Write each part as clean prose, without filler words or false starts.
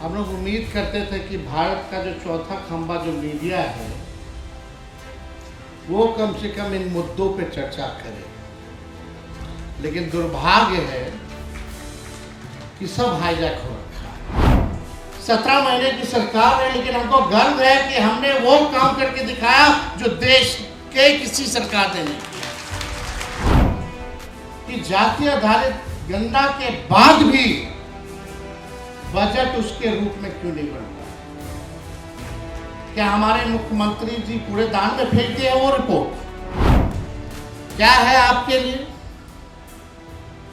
हम लोग उम्मीद करते थे कि भारत का जो चौथा खंभा जो मीडिया है वो कम से कम इन मुद्दों पे चर्चा करे, लेकिन दुर्भाग्य है कि सब हाईजैक हो रखा है। 17 महीने की सरकार है, लेकिन हमको गर्व है कि हमने वो काम करके दिखाया जो देश के किसी सरकार ने नहीं किया। कि जाति आधारित गणना के बाद भी बजट उसके रूप में क्यों नहीं बनता? क्या हमारे मुख्यमंत्री जी पूरे दान में फेंक दिए वो रिपोर्ट? क्या है आपके लिए?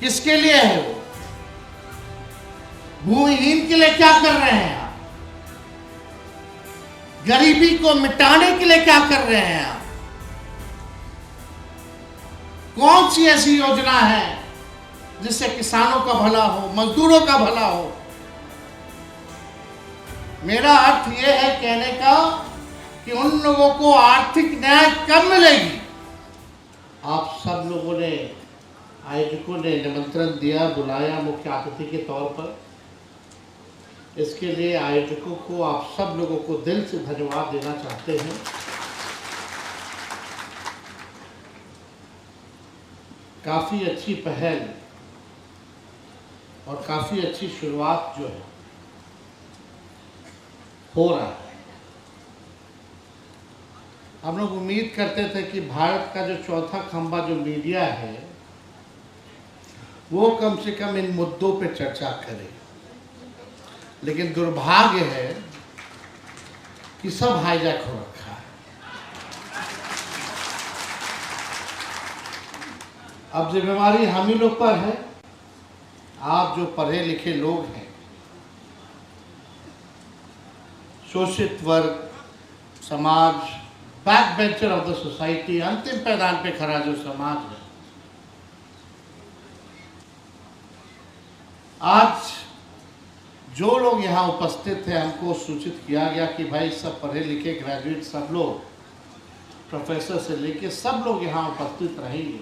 किसके लिए है वो? भूमिहीन के लिए क्या कर रहे हैं आप? गरीबी को मिटाने के लिए क्या कर रहे हैं आप? कौन सी ऐसी योजना है जिससे किसानों का भला हो, मजदूरों का भला हो? मेरा अर्थ यह है कहने का कि उन लोगों को आर्थिक न्याय कब मिलेगी? आप सब लोगों ने, आयोजकों ने निमंत्रण दिया, बुलाया मुख्य अतिथि के तौर पर। इसके लिए आयोजकों को, आप सब लोगों को दिल से धन्यवाद देना चाहते हैं। काफ़ी अच्छी पहल और काफ़ी अच्छी शुरुआत जो है हो रहा है। हम लोग उम्मीद करते थे कि भारत का जो चौथा खंभा जो मीडिया है वो कम से कम इन मुद्दों पे चर्चा करे, लेकिन दुर्भाग्य है कि सब हाईजैक हो रखा है। अब जिम्मेवारी हम ही लोग पर है। आप जो पढ़े लिखे लोग हैं, शोषित वर्ग, समाज, back bencher of the society, अंतिम पैदान पे खड़ा जो समाज है, आज जो लोग यहाँ उपस्थित थे, हमको सूचित किया गया कि भाई सब पढ़े लिखे ग्रेजुएट, सब लोग, प्रोफेसर से लेके सब लोग यहाँ उपस्थित रहेंगे।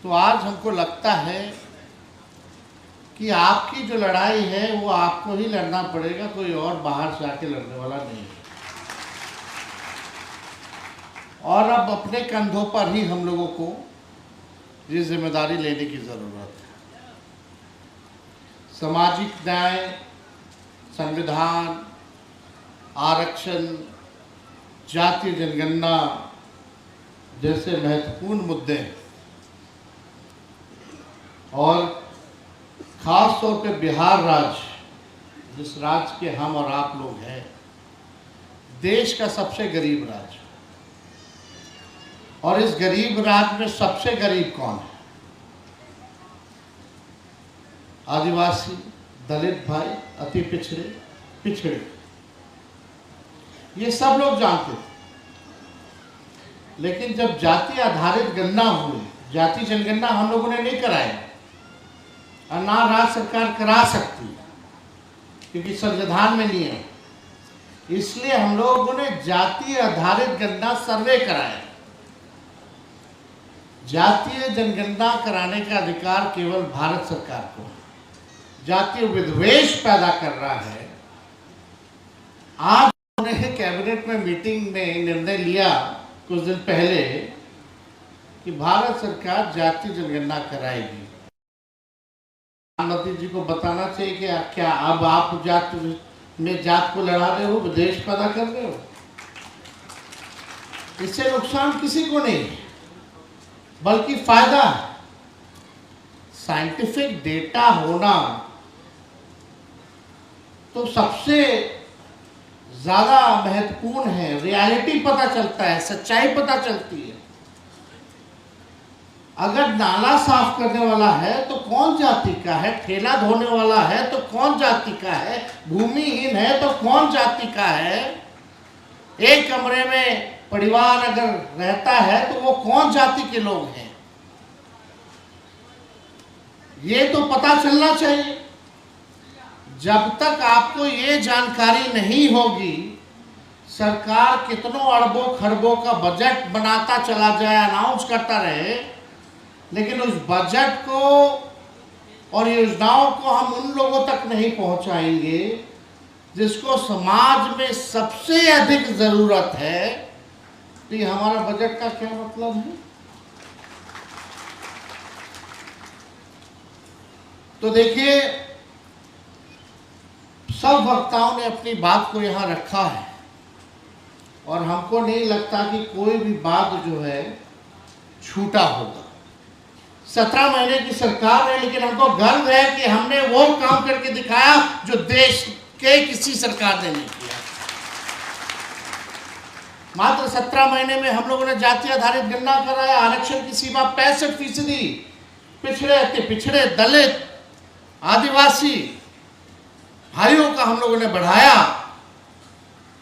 तो आज हमको लगता है कि आपकी जो लड़ाई है वो आपको ही लड़ना पड़ेगा, कोई और बाहर से आके लड़ने वाला नहीं है। और अब अपने कंधों पर ही हम लोगों को ये जिम्मेदारी लेने की ज़रूरत है। सामाजिक न्याय, संविधान, आरक्षण, जातीय जनगणना जैसे महत्वपूर्ण मुद्दे हैं, और खास तौर पे बिहार राज्य, जिस राज्य के हम और आप लोग हैं, देश का सबसे गरीब राज्य, और इस गरीब राज्य में सबसे गरीब कौन है? आदिवासी, दलित भाई, अति पिछड़े, ये सब लोग जानते थे। लेकिन जब जाति आधारित गणना हुई, जाति जनगणना हम लोगों ने नहीं कराया, और ना राज्य सरकार करा सकती है क्योंकि संविधान में नहीं है। इसलिए हम लोगों ने जातीय आधारित गणना सर्वे कराया। जातीय जनगणना कराने का अधिकार केवल भारत सरकार को है। जातीय विद्वेष पैदा कर रहा है। आज उन्होंने कैबिनेट में मीटिंग में निर्णय लिया कुछ दिन पहले कि भारत सरकार जातीय जनगणना कराएगी। प्रधानमंत्री जी को बताना चाहिए कि क्या अब आप जात में जात को लड़ा रहे हो, विद्वेष पैदा कर रहे हो? इससे नुकसान किसी को नहीं है, बल्कि फायदा है। साइंटिफिक डेटा होना तो सबसे ज्यादा महत्वपूर्ण है। रियलिटी पता चलता है, सच्चाई पता चलती है। अगर नाला साफ करने वाला है तो कौन जाति का है, ठेला धोने वाला है तो कौन जाति का है, भूमिहीन है तो कौन जाति का है, एक कमरे में परिवार अगर रहता है तो वो कौन जाति के लोग हैं, ये तो पता चलना चाहिए। जब तक आपको ये जानकारी नहीं होगी, सरकार कितनों अरबों खरबों का बजट बनाता चला जाए, अनाउंस करता रहे, लेकिन उस बजट को और योजनाओं को हम उन लोगों तक नहीं पहुंचाएंगे जिसको समाज में सबसे अधिक जरूरत है, तो ये हमारा बजट का क्या मतलब है? तो देखिए, सब वक्ताओं ने अपनी बात को यहां रखा है और हमको नहीं लगता कि कोई भी बात जो है छूटा होगा। 17 महीने की सरकार है, लेकिन हमको गर्व है कि हमने वो काम करके दिखाया जो देश के किसी सरकार ने नहीं किया। मात्र 17 महीने में हम लोगों ने जाति आधारित गणना कराया, आरक्षण की सीमा 65%, पिछड़े अति पिछड़े, दलित, आदिवासी भाइयों का हम लोगों ने बढ़ाया।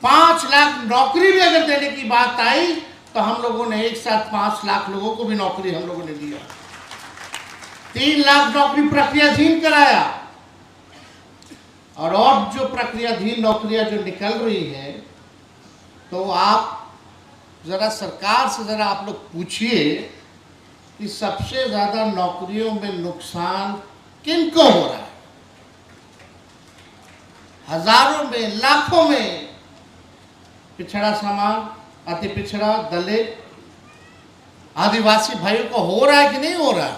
5 लाख नौकरी भी अगर देने की बात आई तो हम लोगों ने एक साथ 5 लाख लोगों को भी नौकरी हम लोगों ने दिया। 3 लाख नौकरी प्रक्रियाधीन कराया, और जो प्रक्रियाधीन नौकरियां जो निकल रही है, तो आप जरा सरकार से जरा आप लोग पूछिए कि सबसे ज्यादा नौकरियों में नुकसान किनको हो रहा है? हजारों में, लाखों में पिछड़ा समाज, अति पिछड़ा, दलित, आदिवासी भाइयों को हो रहा है कि नहीं हो रहा?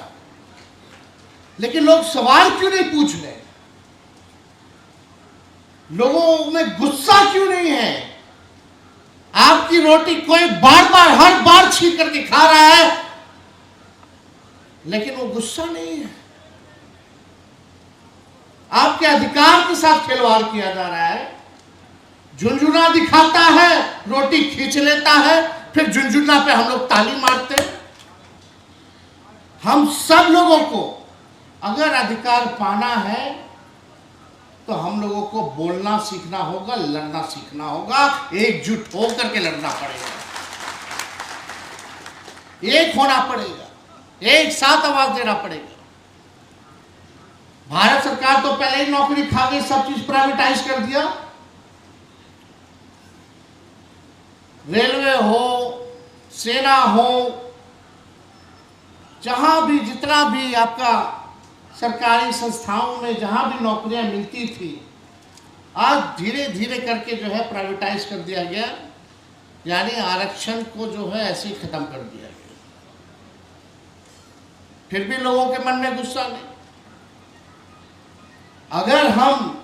लेकिन लोग सवाल क्यों नहीं पूछ रहे? लोगों में गुस्सा क्यों नहीं है? आपकी रोटी कोई बार बार हर बार छीन करके खा रहा है, लेकिन वो गुस्सा नहीं है। आपके अधिकार के साथ खिलवाड़ किया जा रहा है। झुनझुना दिखाता है, रोटी खींच लेता है, फिर झुनझुना पे हम लोग ताली मारते हैं। हम सब लोगों को अगर अधिकार पाना है तो हम लोगों को बोलना सीखना होगा, लड़ना सीखना होगा, एकजुट होकर के लड़ना पड़ेगा, एक होना पड़ेगा, एक साथ आवाज देना पड़ेगा। भारत सरकार तो पहले ही नौकरी खा गई, सब चीज प्राइवेटाइज कर दिया। रेलवे हो, सेना हो, जहां भी जितना भी आपका सरकारी संस्थाओं में जहां भी नौकरियां मिलती थी, आज धीरे धीरे करके जो है प्राइवेटाइज कर दिया गया, यानी आरक्षण को जो है ऐसे ही खत्म कर दिया गया। फिर भी लोगों के मन में गुस्सा नहीं। अगर हम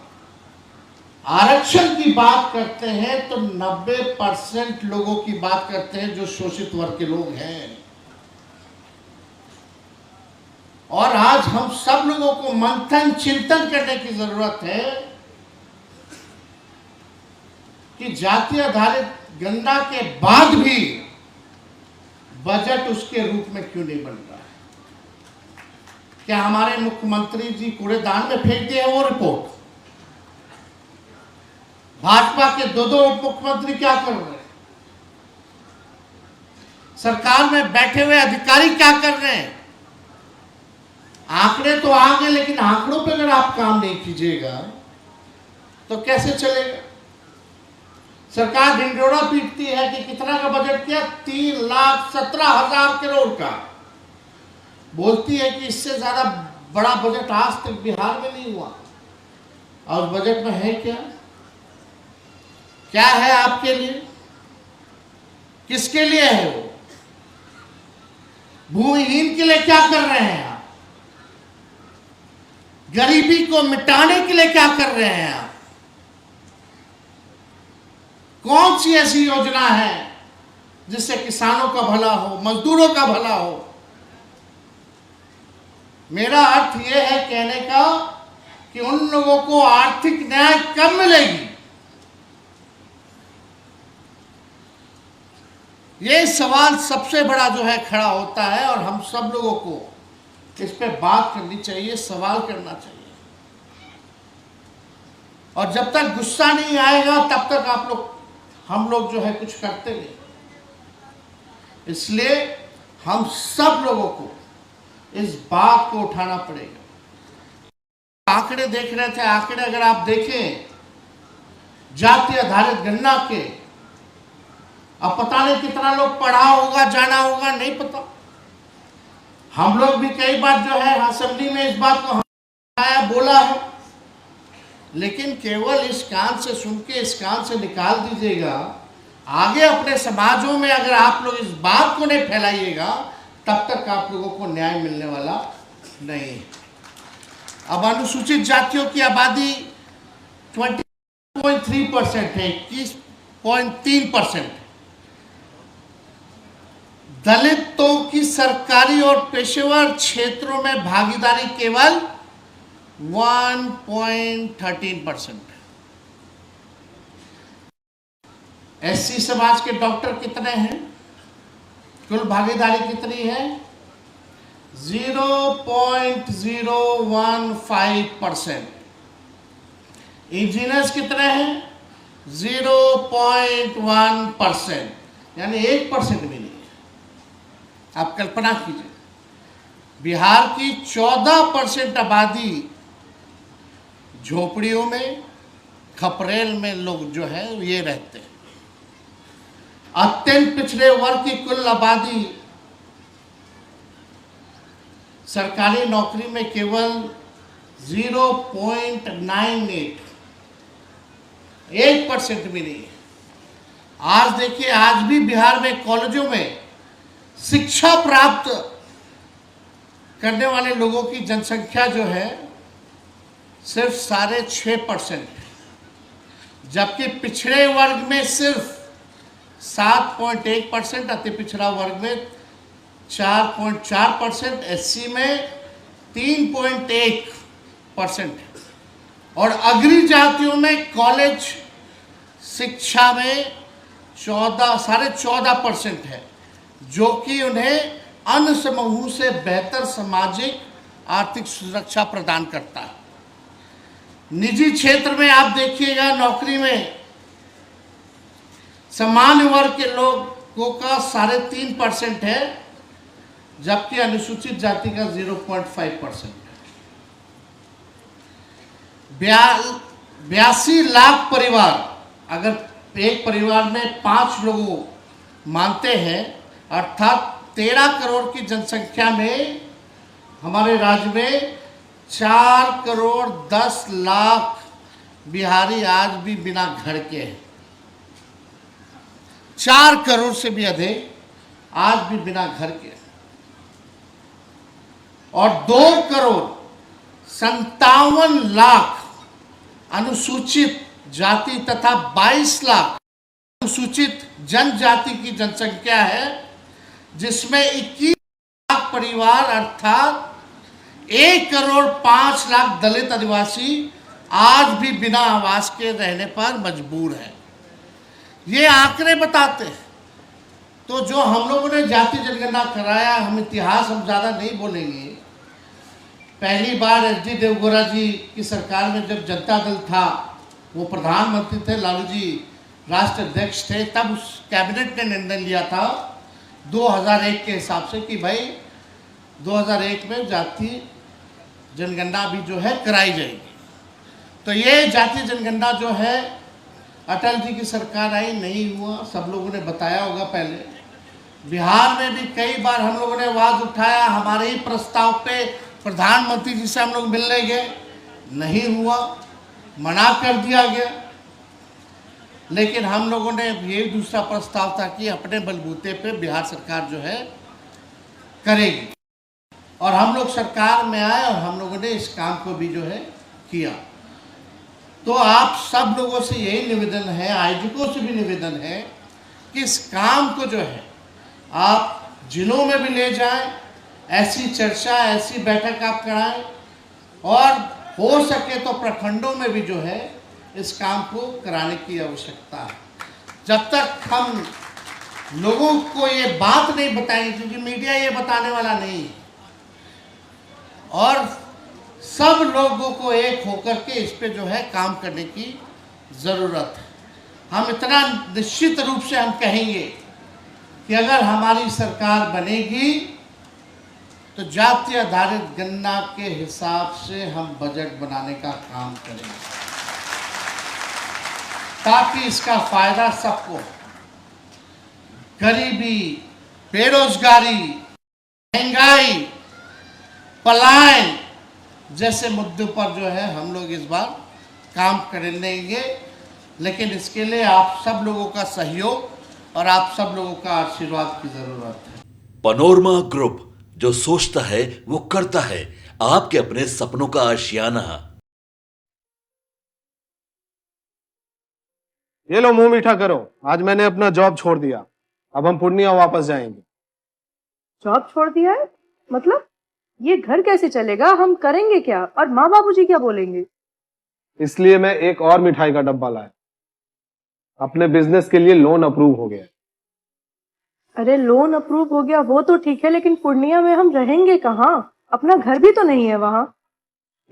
आरक्षण की बात करते हैं तो 90% लोगों की बात करते हैं जो शोषित वर्ग के लोग हैं। और आज हम सब लोगों को मंथन चिंतन करने की जरूरत है कि जाति आधारित गणना के बाद भी बजट उसके रूप में क्यों नहीं बन रहा है? क्या हमारे मुख्यमंत्री जी कूड़ेदान में फेंक दिए वो रिपोर्ट? भाजपा के दो उप मुख्यमंत्री क्या कर रहे हैं? सरकार में बैठे हुए अधिकारी क्या कर रहे हैं? आंकड़े तो आ गए, लेकिन आंकड़ों पे अगर आप काम नहीं कीजिएगा तो कैसे चलेगा? सरकार ढिंढोरा पीटती है कि कितना का बजट किया, 3,17,000 करोड़ का। बोलती है कि इससे ज्यादा बड़ा बजट आज तक बिहार में नहीं हुआ। और बजट में है क्या? क्या है आपके लिए? किसके लिए है वो? भूमिहीन के लिए क्या कर रहे हैं आप? गरीबी को मिटाने के लिए क्या कर रहे हैं आप? कौन सी ऐसी योजना है जिससे किसानों का भला हो, मजदूरों का भला हो? मेरा अर्थ यह है कहने का कि उन लोगों को आर्थिक न्याय कब मिलेगी, ये सवाल सबसे बड़ा जो है खड़ा होता है। और हम सब लोगों को इस पे बात करनी चाहिए, सवाल करना चाहिए। और जब तक गुस्सा नहीं आएगा तब तक हम लोग जो है कुछ करते नहीं। इसलिए हम सब लोगों को इस बात को उठाना पड़ेगा। आंकड़े देख रहे थे, आंकड़े अगर आप देखें जाति आधारित गणना के, अब पता नहीं कितना लोग पढ़ा होगा, जाना होगा, नहीं पता। हम लोग भी कई बार जो है असेंबली में इस बात को आया बोला है, लेकिन केवल इस कान से सुन के इस कान से निकाल दीजिएगा। आगे अपने समाजों में अगर आप लोग इस बात को नहीं फैलाइएगा, तब तक आप लोगों को न्याय मिलने वाला नहीं। अब अनुसूचित जातियों की आबादी 20.3% है, 21.3%। दलितों की सरकारी और पेशेवर क्षेत्रों में भागीदारी केवल 1.13%। एससी समाज के डॉक्टर कितने हैं? कुल भागीदारी कितनी है? 0.015%। इंजीनियर्स कितने हैं? 0.1%, यानी 1% भी नहीं है। आप कल्पना कीजिए, बिहार की 14% आबादी झोपड़ियों में, खपरेल में लोग जो है ये रहते हैं। अत्यंत पिछड़े वर्ग की कुल आबादी सरकारी नौकरी में केवल 0.98, 1% भी नहीं है। आज देखिए, आज भी बिहार में कॉलेजों में शिक्षा प्राप्त करने वाले लोगों की जनसंख्या जो है सिर्फ 6.5%, जबकि पिछड़े वर्ग में सिर्फ 7.1%, अति पिछड़ा वर्ग में 4.4%, एससी में 3.1% और अग्रणी जातियों में कॉलेज शिक्षा में 14.5% है, जो कि उन्हें अन्य समूहों से बेहतर सामाजिक आर्थिक सुरक्षा प्रदान करता है। निजी क्षेत्र में आप देखिएगा, नौकरी में सामान्य वर्ग के लोगों का 3.5% है, जबकि अनुसूचित जाति का 0.5% है। 82 लाख परिवार, अगर एक परिवार में 5 लोगों मानते हैं, अर्थात 13 करोड़ की जनसंख्या में हमारे राज्य में 4.10 करोड़ बिहारी आज भी बिना घर के हैं। 4 करोड़ से भी अधिक आज भी बिना घर के, और 2.57 करोड़ अनुसूचित जाति तथा 22 लाख अनुसूचित जनजाति की जनसंख्या है, जिसमें 21 लाख परिवार अर्थात 1.5 करोड़ दलित आदिवासी आज भी बिना आवास के रहने पर मजबूर है। ये आंकड़े बताते हैं। तो जो हम लोगों ने जाति जनगणना कराया, हम इतिहास हम ज़्यादा नहीं बोलेंगे। पहली बार एच.डी. देवगौड़ा जी की सरकार में जब जनता दल था, वो प्रधानमंत्री थे, लालू जी राष्ट्र अध्यक्ष थे, तब उस कैबिनेट ने निर्णय लिया था 2001 के हिसाब से कि भाई 2001 में जाति जनगणना भी जो है कराई जाएगी। तो ये जाति जनगणना जो है अटल जी की सरकार आई, नहीं हुआ, सब लोगों ने बताया होगा पहले। बिहार में भी कई बार हम लोगों ने आवाज़ उठाया, हमारे ही प्रस्ताव पे प्रधानमंत्री जी से हम लोग मिलने गए, नहीं हुआ, मना कर दिया गया। लेकिन हम लोगों ने ये दूसरा प्रस्ताव था कि अपने बलबूते पे बिहार सरकार जो है करेगी, और हम लोग सरकार में आए और हम लोगों ने इस काम को भी जो है किया। तो आप सब लोगों से यही निवेदन है, आयोजकों से भी निवेदन है कि इस काम को जो है आप जिलों में भी ले जाएं, ऐसी चर्चा, ऐसी बैठक आप कराएं, और हो सके तो प्रखंडों में भी जो है इस काम को कराने की आवश्यकता है। जब तक हम लोगों को ये बात नहीं बताएंगे, क्योंकि मीडिया ये बताने वाला नहीं है, और सब लोगों को एक होकर के इस पे जो है काम करने की ज़रूरत है। हम इतना निश्चित रूप से हम कहेंगे कि अगर हमारी सरकार बनेगी तो जाति आधारित गणना के हिसाब से हम बजट बनाने का काम करेंगे, ताकि इसका फायदा सबको, गरीबी, बेरोजगारी, महंगाई, पलायन जैसे मुद्दों पर जो है हम लोग इस बार काम करेंगे, लेकिन इसके लिए आप सब लोगों का सहयोग और आप सब लोगों का आशीर्वाद की जरूरत है। पनोरमा ग्रुप, जो सोचता है वो करता है, आपके अपने सपनों का आशियाना। ये लो मुंह मीठा करो, आज मैंने अपना जॉब छोड़ दिया, अब हम पूर्णिया वापस जाएंगे। जॉब छोड़ दिया है? मतलब ये घर कैसे चलेगा? हम करेंगे क्या? और माँ बाबूजी क्या बोलेंगे? इसलिए मैं एक और मिठाई का डब्बा लाया, अपने बिजनेस के लिए लोन अप्रूव हो गया। अरे लोन अप्रूव हो गया वो तो ठीक है, लेकिन पूर्णिया में हम रहेंगे कहाँ? अपना घर भी तो नहीं है वहां।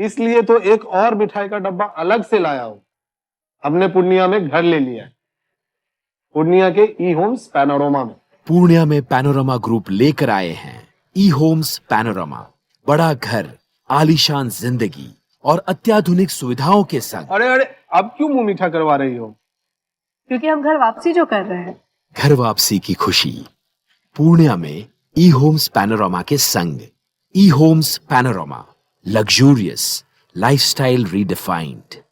इसलिए तो एक और मिठाई का डब्बा अलग से लाया हूं। हमने पूर्णिया में घर ले लिया है, पूर्णिया के ई होम्स पैनोरमा में। पूर्णिया में पैनोरमा ग्रुप लेकर आए हैं ई होम्स पैनोरमा, बड़ा घर, आलीशान जिंदगी और अत्याधुनिक सुविधाओं के संग। अरे अरे, अब क्यों मुंह मीठा करवा रही हो? क्योंकि हम घर वापसी जो कर रहे हैं। घर वापसी की खुशी पूर्णिया में ई होम्स पैनोरमा के संग। ई homes panorama, luxurious lifestyle redefined.